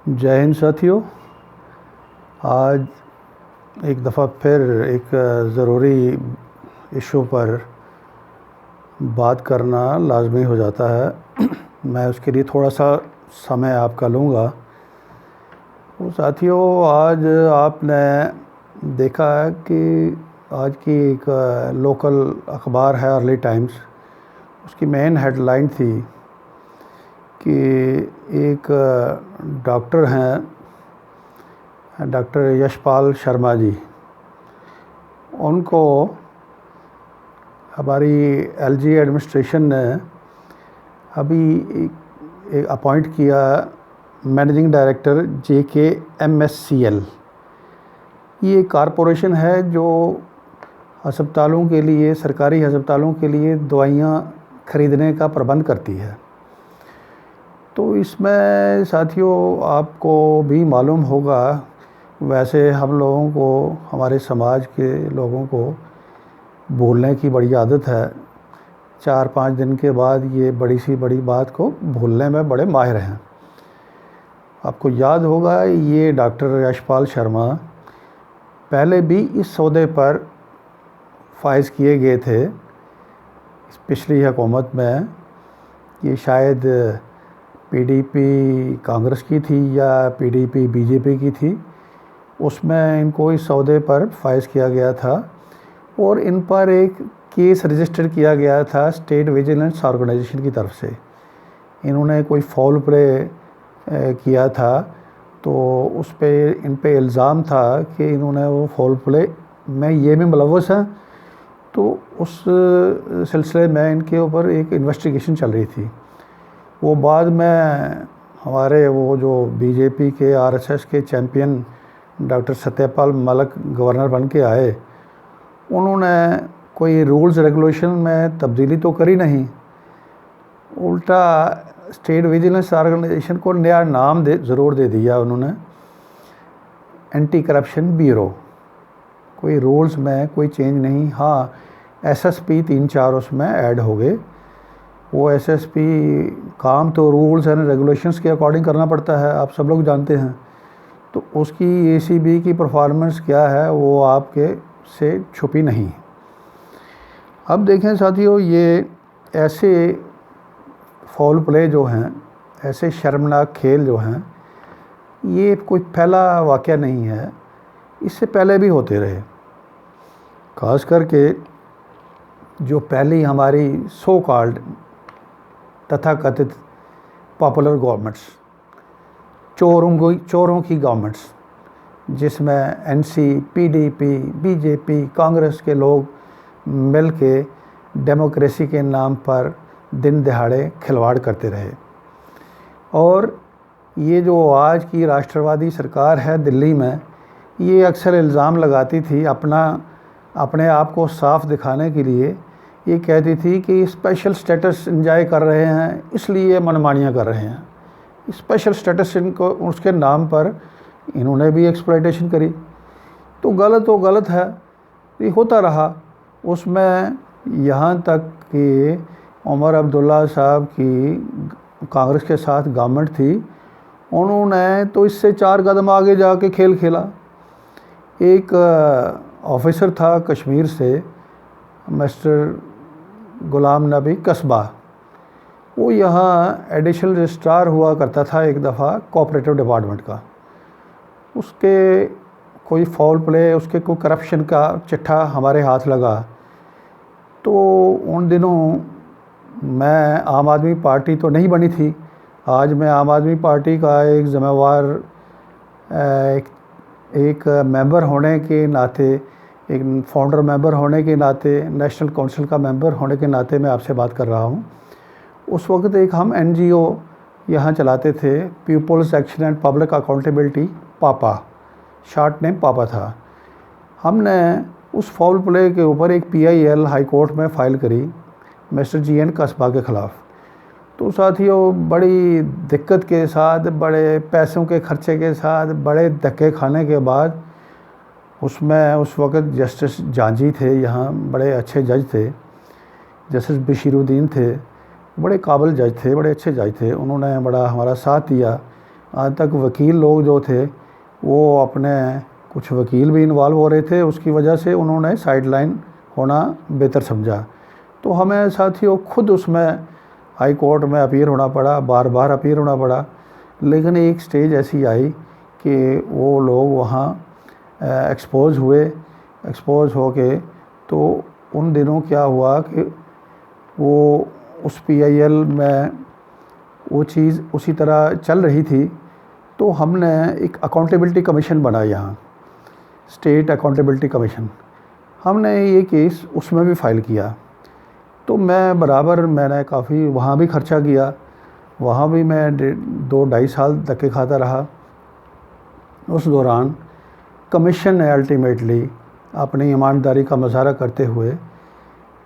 जय हिंद साथियों। आज एक दफ़ा फिर एक ज़रूरी इशू पर बात करना लाजमी हो जाता है। मैं उसके लिए थोड़ा सा समय आपका लूँगा। तो साथियों, आज आपने देखा है कि आज की एक लोकल अखबार है अर्ली टाइम्स, उसकी मेन हेडलाइन थी कि एक डॉक्टर हैं, डॉक्टर यशपाल शर्मा जी, उनको हमारी एलजी एडमिनिस्ट्रेशन ने अभी एक अपॉइंट किया मैनेजिंग डायरेक्टर JKMSCL। ये कॉरपोरेशन है जो अस्पतालों के लिए, सरकारी अस्पतालों के लिए दवाइयाँ खरीदने का प्रबंध करती है। तो इसमें साथियों आपको भी मालूम होगा, वैसे हम लोगों को, हमारे समाज के लोगों को भूलने की बड़ी आदत है। 4-5 दिन के बाद ये बड़ी सी बड़ी बात को भूलने में बड़े माहिर हैं। आपको याद होगा ये डॉक्टर यशपाल शर्मा पहले भी इस सौदे पर फाइज किए गए थे पिछली हुकूमत में। ये शायद पीडीपी कांग्रेस की थी या पीडीपी बीजेपी की थी, उसमें इनको इस सौदे पर फाइज किया गया था और इन पर एक केस रजिस्टर किया गया था स्टेट विजिलेंस ऑर्गेनाइजेशन की तरफ से। इन्होंने कोई फाउल प्ले किया था, तो उस पे इन पे इल्ज़ाम था कि इन्होंने वो फाउल प्ले में ये भी मुलव्वस हैं। तो उस सिलसिले में इनके ऊपर एक इन्वेस्टिगेशन चल रही थी। वो बाद में हमारे वो जो बीजेपी के आरएसएस के champion doctor Satyapal Malik governor बन के आए, उन्होंने कोई रूल्स रेगुलेशन में तब्दीली तो करी नहीं, उल्टा स्टेट विजिलेंस ऑर्गेनाइजेशन को नया नाम ज़रूर दे दिया उन्होंने, एंटी करप्शन ब्यूरो। कोई रूल्स में कोई चेंज नहीं। हाँ, एसएसपी 3-4 उसमें ऐड हो गए। वो एसएसपी काम तो रूल्स एंड रेगुलेशंस के अकॉर्डिंग करना पड़ता है, आप सब लोग जानते हैं। तो उसकी एसीबी की परफॉर्मेंस क्या है वो आपके से छुपी नहीं। अब देखें साथियों, ये ऐसे फाउल प्ले जो हैं, ऐसे शर्मनाक खेल जो हैं, ये कोई पहला वाक़या नहीं है, इससे पहले भी होते रहे। ख़ास करके जो पहली हमारी सो कॉल्ड तथाकथित पॉपुलर गवर्नमेंट्स, चोरों की गवर्नमेंट्स, जिसमें एनसी, पीडीपी, बीजेपी, कांग्रेस के लोग मिल के डेमोक्रेसी के नाम पर दिन दहाड़े खिलवाड़ करते रहे। और ये जो आज की राष्ट्रवादी सरकार है दिल्ली में, ये अक्सर इल्ज़ाम लगाती थी अपने आप को साफ दिखाने के लिए। ये कहती थी कि स्पेशल स्टेटस एंजॉय कर रहे हैं, इसलिए मनमानियाँ कर रहे हैं। स्पेशल स्टेटस इनको, उसके नाम पर इन्होंने भी एक्सप्लॉयटेशन करी। तो गलत है, ये होता रहा। उसमें यहाँ तक कि उमर अब्दुल्ला साहब की कांग्रेस के साथ गवर्नमेंट थी, उन्होंने तो इससे 4 कदम आगे जाके खेल खेला। एक ऑफिसर था कश्मीर से, मिस्टर गुलाम नबी कस्बा, वो यहाँ एडिशनल रजिस्ट्रार हुआ करता था एक दफ़ा कोऑपरेटिव डिपार्टमेंट का। उसके कोई फाउल प्ले, उसके कोई करप्शन का चिट्ठा हमारे हाथ लगा। तो उन दिनों मैं आम आदमी पार्टी तो नहीं बनी थी, आज मैं आम आदमी पार्टी का एक ज़िम्मेवार एक मेंबर होने के नाते, एक फाउंडर मेंबर होने के नाते, नेशनल काउंसिल का मेंबर होने के नाते मैं आपसे बात कर रहा हूँ। उस वक्त एक हम एनजीओ यहाँ चलाते थे, people's action and public accountability, PAPA, short name PAPA था। हमने उस फाउल प्ले के ऊपर एक PIL हाई कोर्ट में फ़ाइल करी मिस्टर GN कस्बा के ख़िलाफ़। तो साथियों, बड़ी दिक्कत के साथ, बड़े पैसों के खर्चे के साथ, बड़े धक्के खाने के बाद उसमें उस वक़्त जस्टिस जांजी थे, यहाँ बड़े अच्छे जज थे, जस्टिस बशीरुद्दीन थे, बड़े काबिल जज थे, बड़े अच्छे जज थे। उन्होंने बड़ा हमारा साथ दिया आज तक वकील लोग जो थे वो अपने कुछ वकील भी इन्वॉल्व हो रहे थे, उसकी वजह से उन्होंने साइडलाइन होना बेहतर समझा। तो हमें साथियों खुद उसमें हाई कोर्ट में अपीयर होना पड़ा, बार बार अपीयर होना पड़ा। लेकिन एक स्टेज ऐसी आई कि वो लोग वहाँ एक्सपोज हुए। एक्सपोज हो के तो उन दिनों क्या हुआ कि वो उस PIL में वो चीज़ उसी तरह चल रही थी। तो हमने एक अकाउंटेबिलिटी कमीशन बनाया यहाँ, स्टेट अकाउंटेबिलिटी कमीशन। हमने ये केस उसमें भी फ़ाइल किया। तो मैंने काफ़ी वहाँ भी खर्चा किया, वहाँ भी मैं 2-2.5 साल धक्के खाता रहा। उस दौरान कमीशन ने अल्टीमेटली अपनी ईमानदारी का मुजाहरा करते हुए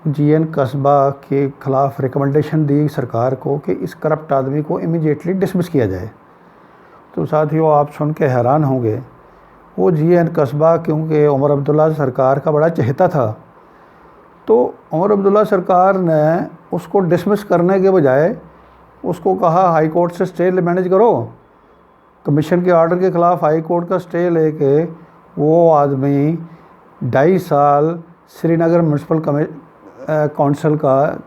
GN कस्बा के ख़िलाफ़ रिकमेंडेशन दी सरकार को कि इस करप्ट आदमी को इमीडिएटली डिसमिस किया जाए। तो साथियों आप सुन के हैरान होंगे, वो GN कस्बा क्योंकि उमर अब्दुल्ला सरकार का बड़ा चहेता था, तो उमर अब्दुल्ला सरकार ने उसको डिसमिस करने के बजाय उसको कहा हाई कोर्ट से स्टे मैनेज करो। कमीशन के ऑर्डर के ख़िलाफ़ हाई कोर्ट का स्टे लेके वो आदमी 2.5 साल श्रीनगर म्यूनसिपल काउंसिल का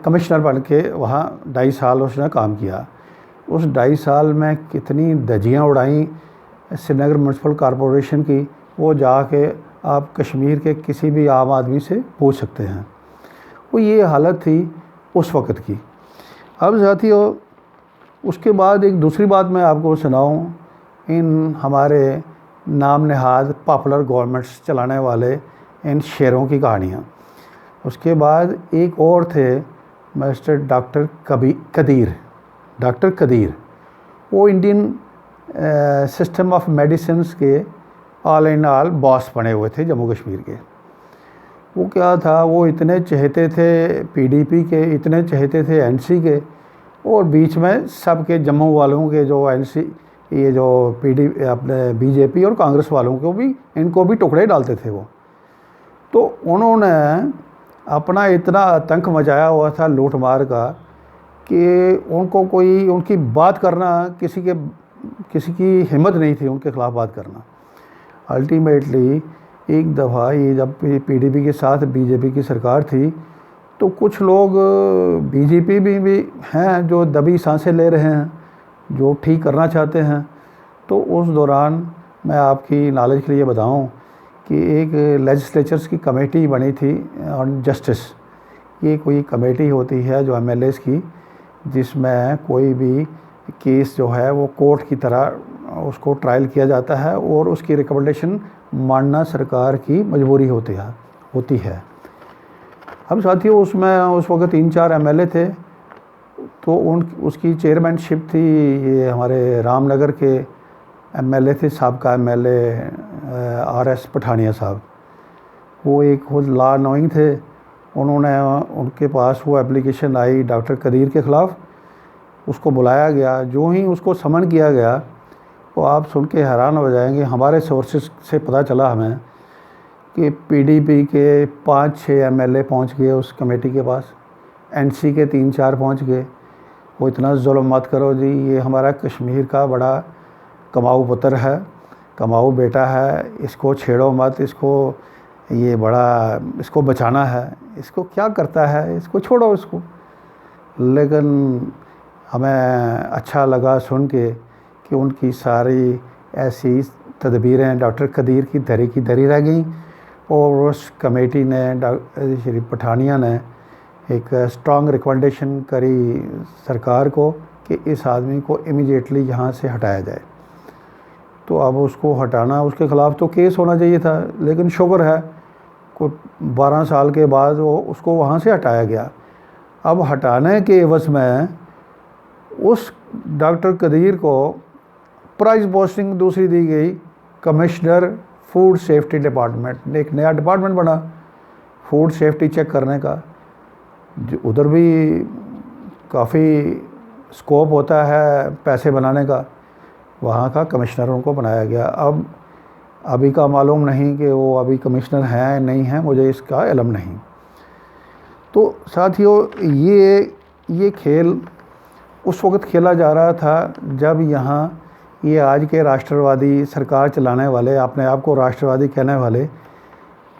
कमिश्नर बन के वहाँ 2.5 साल उसने काम किया। उस 2.5 साल में कितनी धज्जियाँ उड़ाई श्रीनगर म्यूनसिपल कॉरपोरेशन की, वो जाके आप कश्मीर के किसी भी आम आदमी से पूछ सकते हैं। वो ये हालत थी उस वक़्त की। अब साथियों उसके बाद एक दूसरी बात मैं आपको सुनाऊं, इन हमारे नाम नहाद पॉपुलर गवर्नमेंट्स चलाने वाले इन शेरों की कहानियाँ। उसके बाद एक और थे मिस्टर डॉक्टर कदीर। वो इंडियन सिस्टम ऑफ मेडिसिन्स के ऑल इन ऑल बॉस बने हुए थे जम्मू कश्मीर के। वो क्या था, वो इतने चहेते थे PDP के, इतने चहेते थे NC के, और बीच में सब के जम्मू वालों के जो NC ये जो अपने BJP और कांग्रेस वालों को भी, इनको भी टुकड़े डालते थे वो। तो उन्होंने अपना इतना आतंक मचाया हुआ था लूट मार का कि उनको कोई उनकी बात करना, किसी की हिम्मत नहीं थी उनके ख़िलाफ़ बात करना। अल्टीमेटली एक दफ़ा ये जब PDP के साथ BJP की सरकार थी, तो कुछ लोग BJP भी हैं जो दबी सांसें ले रहे हैं, जो ठीक करना चाहते हैं। तो उस दौरान मैं आपकी नॉलेज के लिए बताऊं कि एक लेजिस्लेचर्स की कमेटी बनी थी ऑन जस्टिस। ये कोई कमेटी होती है जो MLAs की, जिसमें कोई भी केस जो है वो कोर्ट की तरह उसको ट्रायल किया जाता है और उसकी रिकमेंडेशन मानना सरकार की मजबूरी होती है। अब साथियों उसमें उस वक्त 3-4 MLA थे। तो उसकी चेयरमैनशिप थी ये हमारे रामनगर के MLA थे, साबका MLA RS पठानिया साहब। वो एक खुद लॉ नोइंग थे। उनके पास वो एप्लीकेशन आई डॉक्टर कदीर के ख़िलाफ़, उसको बुलाया गया। जो ही उसको समन किया गया, तो आप सुन के हैरान हो जाएंगे, हमारे सोर्सेस से पता चला हमें कि PDP के 5-6 MLA पहुंच गए उस कमेटी के पास, NC के 3-4 पहुंच गए। वो इतना जुल्म मत करो जी, ये हमारा कश्मीर का बड़ा कमाऊ पुत्र है, कमाऊ बेटा है, इसको छेड़ो मत, इसको बचाना है, इसको क्या करता है, इसको छोड़ो इसको। लेकिन हमें अच्छा लगा सुन के कि उनकी सारी ऐसी तदबीरें डॉक्टर कदीर की धरी रह गई, और उस कमेटी ने श्री पठानिया ने एक स्ट्रॉन्ग रिकमेंडेशन करी सरकार को कि इस आदमी को इमीडिएटली यहाँ से हटाया जाए। तो अब उसको हटाना, उसके ख़िलाफ़ तो केस होना चाहिए था, लेकिन शुक्र है को 12 साल के बाद उसको वहाँ से हटाया गया। अब हटाने के एवज़ में उस डॉक्टर कदीर को प्राइज पोस्टिंग दूसरी दी गई, कमिश्नर फूड सेफ्टी डिपार्टमेंट। एक नया डिपार्टमेंट बना फूड सेफ्टी चेक करने का, उधर भी काफ़ी स्कोप होता है पैसे बनाने का। वहाँ का कमिश्नर उनको बनाया गया। अब अभी का मालूम नहीं कि वो अभी कमिश्नर हैं नहीं हैं, मुझे इसका इल्म नहीं। तो साथियों ये खेल उस वक्त खेला जा रहा था जब यहाँ ये आज के राष्ट्रवादी सरकार चलाने वाले, अपने आप को राष्ट्रवादी कहने वाले,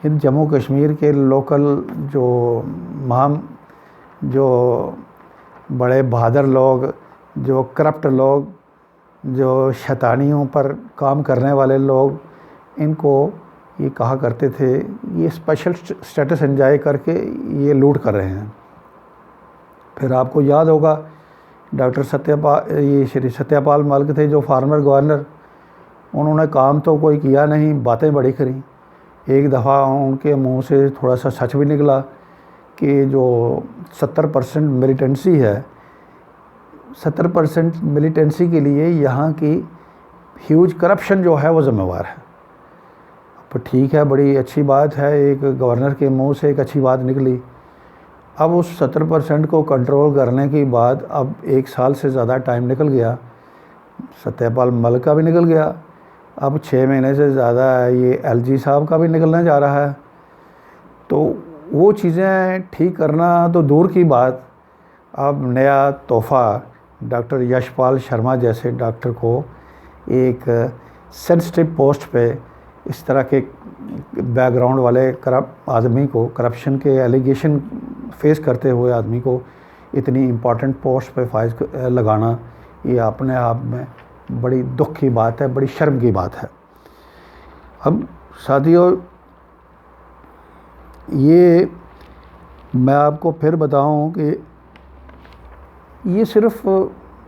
इन जम्मू कश्मीर के लोकल जो बड़े बहादुर लोग, जो करप्ट लोग, जो शैतानियों पर काम करने वाले लोग, इनको ये कहा करते थे ये स्पेशल स्टेटस एंजॉय करके ये लूट कर रहे हैं। फिर आपको याद होगा डॉक्टर श्री सत्यपाल मलिक थे जो फार्मर गवर्नर, उन्होंने काम तो कोई किया नहीं, बातें बड़ी करी। एक दफ़ा उनके मुंह से थोड़ा सा सच भी निकला कि जो 70% मिलिटेंसी है, 70% मिलिटेंसी के लिए यहाँ की ह्यूज करप्शन जो है वो ज़िम्मेवार है। तो ठीक है, बड़ी अच्छी बात है, एक गवर्नर के मुंह से एक अच्छी बात निकली। अब उस 70% को कंट्रोल करने के बाद अब 1 साल से ज़्यादा टाइम निकल गया, सत्यपाल मलिक का भी निकल गया, अब 6 महीने से ज़्यादा ये LG साहब का भी निकलने जा रहा है। तो वो चीज़ें ठीक करना तो दूर की बात, अब नया तोहफ़ा डॉक्टर यशपाल शर्मा जैसे डॉक्टर को एक सेंसिटिव पोस्ट पे इस तरह के बैकग्राउंड वाले आदमी को, करप्शन के एलिगेशन फेस करते हुए आदमी को इतनी इम्पॉर्टेंट पोस्ट पे फाइज लगाना, ये अपने आप में बड़ी दुख की बात है, बड़ी शर्म की बात है। अब साथियों, ये मैं आपको फिर बताऊं कि ये सिर्फ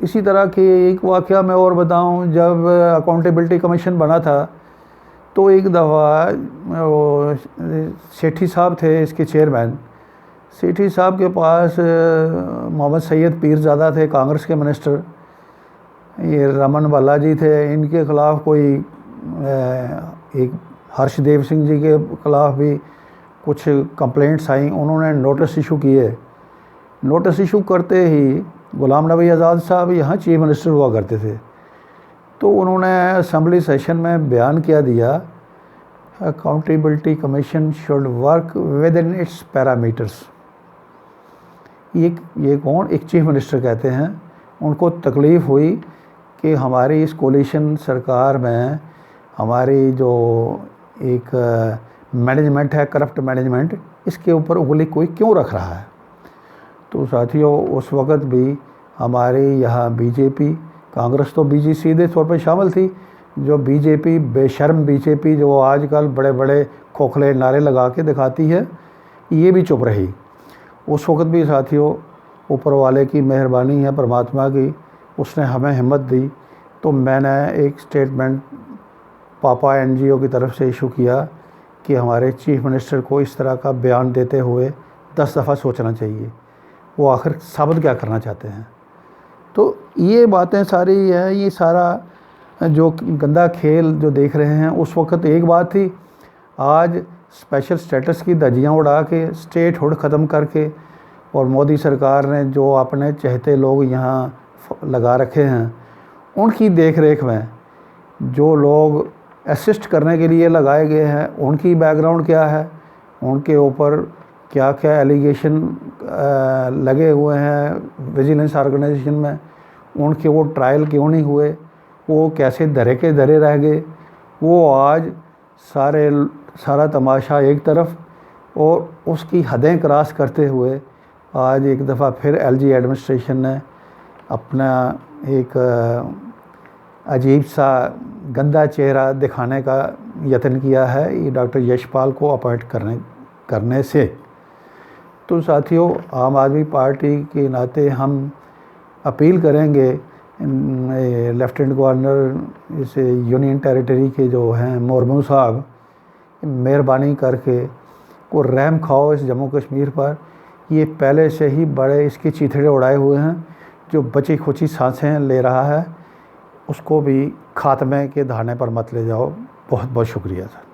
इसी तरह के एक वाक़या मैं और बताऊं, जब अकाउंटेबिलिटी कमीशन बना था तो एक दफ़ा सेठी साहब थे इसके चेयरमैन, सेठी साहब के पास मोहम्मद सैयद पीरज़ादा थे, कांग्रेस के मिनिस्टर, ये रमन बालाजी थे, इनके ख़िलाफ़ कोई एक हर्षदेव सिंह जी के ख़िलाफ़ भी कुछ कंप्लेंट्स आई। उन्होंने नोटिस इशू किए। नोटिस इशू करते ही गुलाम नबी आज़ाद साहब यहाँ चीफ मिनिस्टर हुआ करते थे, तो उन्होंने असम्बली सेशन में बयान क्या दिया, accountability commission should work with in its parameters. ये कौन, एक चीफ मिनिस्टर कहते हैं। उनको तकलीफ़ हुई कि हमारी इस कोलिशन सरकार में हमारी जो एक मैनेजमेंट है, करप्ट मैनेजमेंट, इसके ऊपर उंगली कोई क्यों रख रहा है। तो साथियों, उस वक़्त भी हमारे यहाँ बीजेपी, कांग्रेस तो बीजेपी सीधे तौर पर शामिल थी, जो बीजेपी, बेशर्म बीजेपी जो आजकल बड़े बड़े खोखले नारे लगा के दिखाती है, ये भी चुप रही। उस वक़्त भी साथियों, ऊपर वाले की मेहरबानी है, परमात्मा की, उसने हमें हिम्मत दी। तो मैंने एक स्टेटमेंट पापा NGO की तरफ से इशू किया कि हमारे चीफ मिनिस्टर को इस तरह का बयान देते हुए 10 दफ़ा सोचना चाहिए, वो आखिर साबित क्या करना चाहते हैं। तो ये बातें सारी हैं, ये सारा जो गंदा खेल जो देख रहे हैं, उस वक्त एक बात थी, आज स्पेशल स्टेटस की धज्जियाँ उड़ा के स्टेट हुड ख़त्म करके, और मोदी सरकार ने जो अपने चहेते लोग यहाँ लगा रखे हैं, उनकी देख रेख में जो लोग असिस्ट करने के लिए लगाए गए हैं, उनकी बैकग्राउंड क्या है, उनके ऊपर क्या क्या एलिगेशन लगे हुए हैं विजिलेंस ऑर्गेनाइजेशन में, उनके वो ट्रायल क्यों नहीं हुए, वो कैसे धरे के धरे रह गए, वो आज सारा तमाशा एक तरफ, और उसकी हदें क्रॉस करते हुए आज एक दफ़ा फिर LG एडमिनिस्ट्रेशन ने अपना एक अजीब सा गंदा चेहरा दिखाने का यत्न किया है ये डॉक्टर यशपाल को अपॉइंट करने से। तो साथियों, आम आदमी पार्टी के नाते हम अपील करेंगे लेफ्टिनेंट गवर्नर जैसे यूनियन टेरिटरी के जो हैं मुर्मू साहब, मेहरबानी करके को रहम खाओ इस जम्मू कश्मीर पर। ये पहले से ही बड़े इसके चीथड़े उड़ाए हुए हैं, जो बची खुची सांसें ले रहा है, उसको भी खात्मे के धाने पर मत ले जाओ। बहुत बहुत शुक्रिया सर।